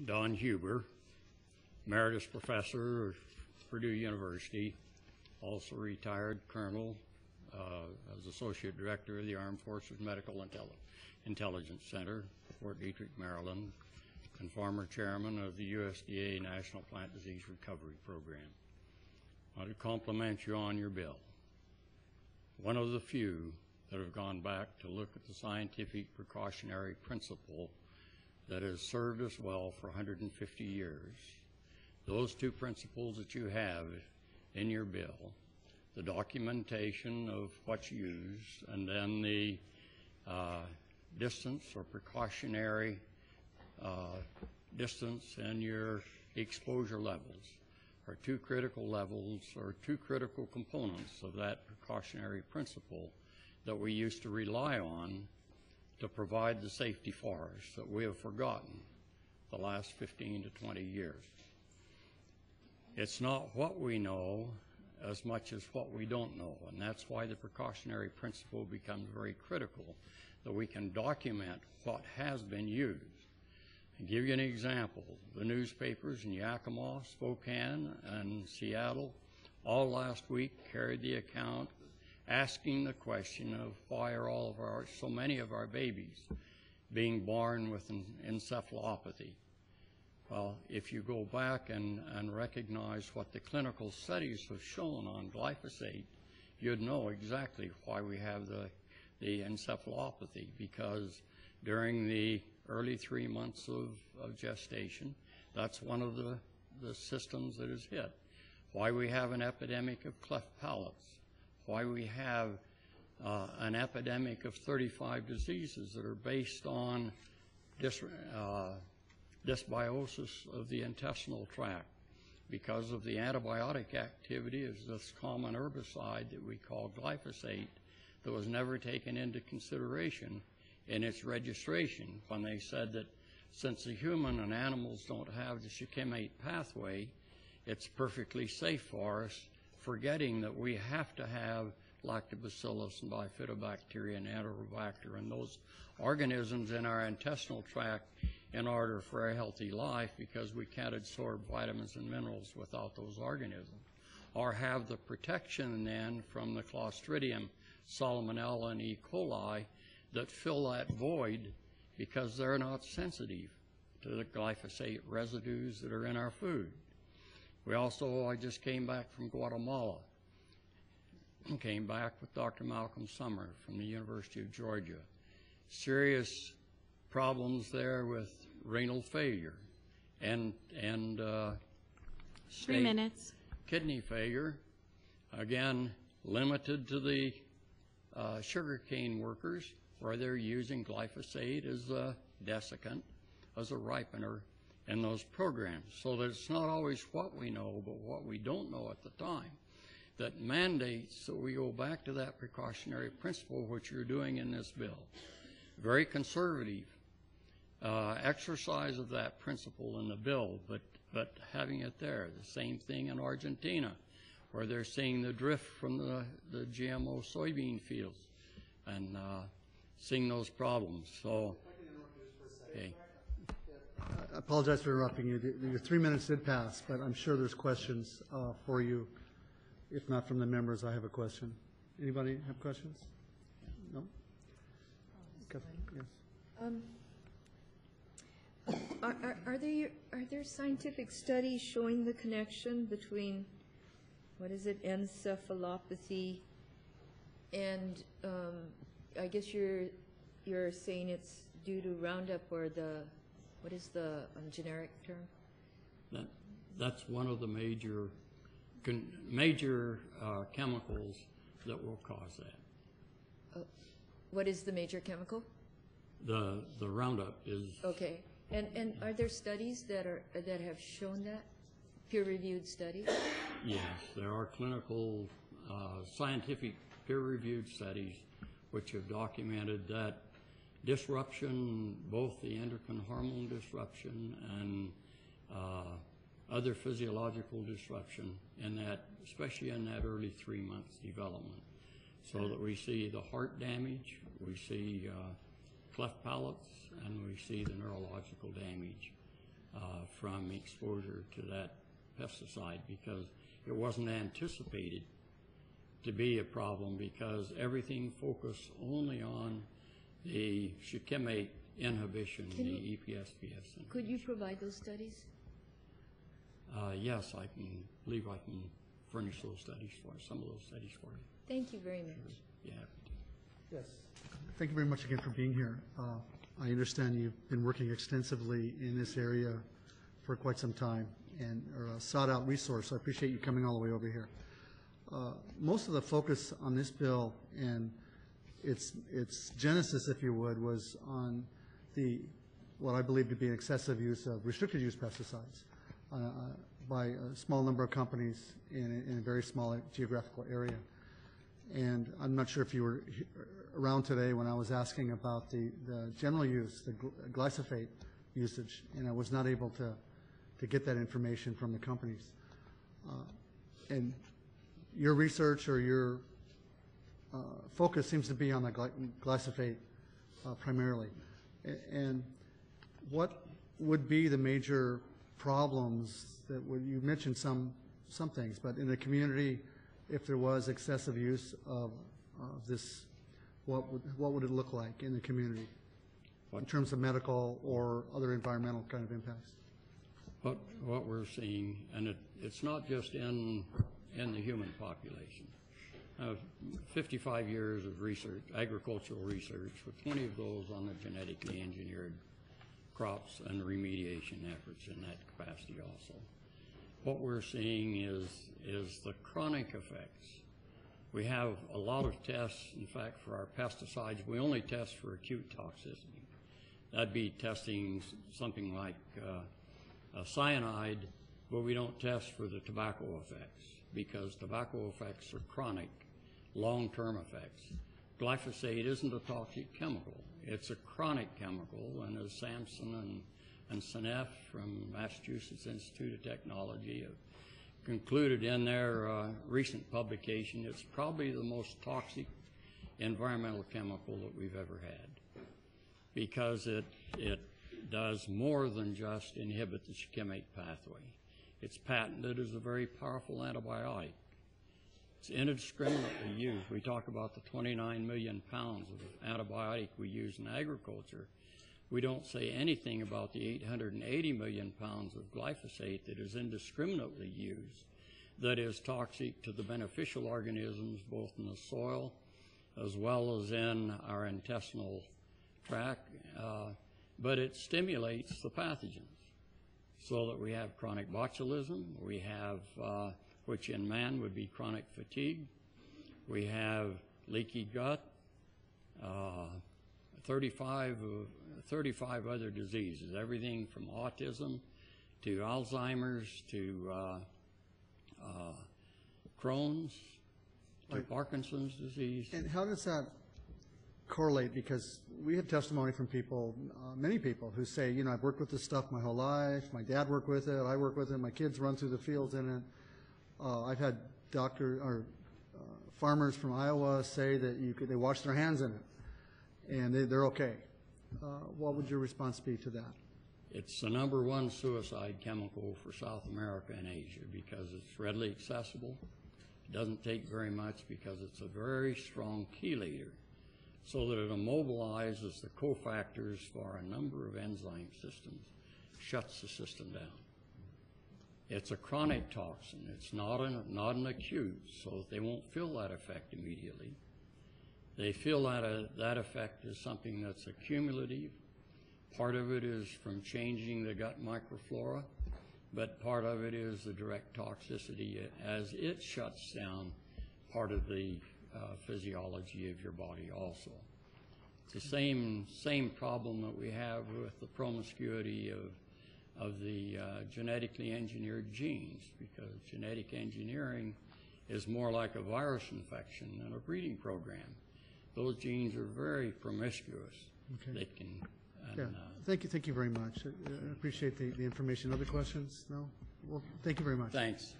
Don Huber, Emeritus Professor of Purdue University, also retired Colonel as Associate Director of the Armed Forces Medical Intelligence Center, Fort Detrick, Maryland, and former Chairman of the USDA National Plant Disease Recovery Program. I want to compliment you on your bill. One of the few that have gone back to look at the scientific precautionary principle that has served us well for 150 years. Those two principles that you have in your bill, the documentation of what's used, and then the distance or precautionary distance and your exposure levels are two critical levels or two critical components of that precautionary principle that we used to rely on to provide the safety for us that we have forgotten the last 15 to 20 years. It's not what we know as much as what we don't know, and that's why the precautionary principle becomes very critical, that we can document what has been used. I'll give you an example. The newspapers in Yakima, Spokane, and Seattle all last week carried the account asking the question of why are so many of our babies being born with an encephalopathy. Well, if you go back and recognize what the clinical studies have shown on glyphosate, you'd know exactly why we have the encephalopathy, because during the early 3 months of gestation, that's one of the systems that is hit. Why we have an epidemic of cleft palates, why we have an epidemic of 35 diseases that are based on dysbiosis of the intestinal tract because of the antibiotic activity of this common herbicide that we call glyphosate that was never taken into consideration in its registration when they said that since the human and animals don't have the shikimate pathway, it's perfectly safe for us, forgetting that we have to have lactobacillus and bifidobacteria and enterobacter and those organisms in our intestinal tract in order for a healthy life, because we can't absorb vitamins and minerals without those organisms, or have the protection then from the Clostridium, Salmonella, and E. coli that fill that void because they're not sensitive to the glyphosate residues that are in our food. I just came back from Guatemala. Came back with Dr. Malcolm Summer from the University of Georgia. Serious problems there with renal failure and 3 minutes. Kidney failure, again limited to the sugarcane workers, where they're using glyphosate as a desiccant, as a ripener in those programs. So that it's not always what we know, but what we don't know at the time that mandates that we go back to that precautionary principle, which you're doing in this bill. Very conservative exercise of that principle in the bill, but having it there. The same thing in Argentina, where they're seeing the drift from the GMO soybean fields and seeing those problems. So, okay. I apologize for interrupting you. Your 3 minutes did pass, but I'm sure there's questions for you. If not from the members, I have a question. Anybody have questions? No? Yes. Are there scientific studies showing the connection between, encephalopathy and I guess you're saying it's due to Roundup, or what is the generic term? That's one of the major chemicals that will cause that. What is the major chemical? The Roundup is. Okay, and are there studies that have shown that? Peer-reviewed studies? Yes, there are clinical, scientific peer-reviewed studies which have documented that disruption, both the endocrine hormone disruption and other physiological disruption in that, especially in that early 3 months development. So that we see the heart damage, we see cleft palates, and we see the neurological damage from exposure to that pesticide, because it wasn't anticipated to be a problem, because everything focused only on the shikimate inhibition, the EPSPS. Could you provide those studies? Yes, I believe I can furnish those studies for some of those studies for you. Thank you very much. Yeah. Yes. Thank you very much again for being here. I understand you've been working extensively in this area for quite some time and are a sought-out resource, so I appreciate you coming all the way over here. Most of the focus on this bill and its genesis, if you would, was on what I believe to be an excessive use of restricted use pesticides by a small number of companies in a very small geographical area. And I'm not sure if you were around today when I was asking about the general use, the glyphosate usage, and I was not able to get that information from the companies. And your research or your focus seems to be on the glyphosate primarily. And what would be the major problems that you mentioned some things, but in the community, if there was excessive use of this, what would it look like in the community in terms of medical or other environmental kind of impacts? What we're seeing, and it's not just in the human population. 55 years of research, agricultural research, with 20 of those on the genetically engineered crops and remediation efforts in that capacity also. What we're seeing is the chronic effects. We have a lot of tests. In fact, for our pesticides, we only test for acute toxicity. That'd be testing something like cyanide, but we don't test for the tobacco effects, because tobacco effects are chronic, long-term effects. Glyphosate isn't a toxic chemical. It's a chronic chemical, and as Sampson and Seneff from Massachusetts Institute of Technology have concluded in their recent publication, it's probably the most toxic environmental chemical that we've ever had, because it does more than just inhibit the shikimate pathway. It's patented as a very powerful antibiotic. It's indiscriminately used. We talk about the 29 million pounds of antibiotic we use in agriculture. We don't say anything about the 880 million pounds of glyphosate that is indiscriminately used, that is toxic to the beneficial organisms both in the soil as well as in our intestinal tract, but it stimulates the pathogens, so that we have chronic botulism, we have, which in man would be chronic fatigue, we have leaky gut, 35 other diseases, everything from autism to Alzheimer's to Crohn's to Parkinson's disease. And how does that correlate? Because we have testimony from people, many people, who say, you know, I've worked with this stuff my whole life, my dad worked with it, I work with it, my kids run through the fields in it. I've had farmers from Iowa say that they wash their hands in it, and they're okay. What would your response be to that? It's the #1 suicide chemical for South America and Asia, because it's readily accessible. It doesn't take very much, because it's a very strong chelator, so that it immobilizes the cofactors for a number of enzyme systems, shuts the system down. It's a chronic toxin. It's not an acute, so they won't feel that effect immediately. They feel that effect is something that's accumulative. Part of it is from changing the gut microflora, but part of it is the direct toxicity as it shuts down part of the physiology of your body also. It's the same problem that we have with the promiscuity of the genetically engineered genes, because genetic engineering is more like a virus infection than a breeding program. Those genes are very promiscuous. Okay. They can. Yeah. Thank you very much. I appreciate the information. Other questions? No? Well, thank you very much. Thanks.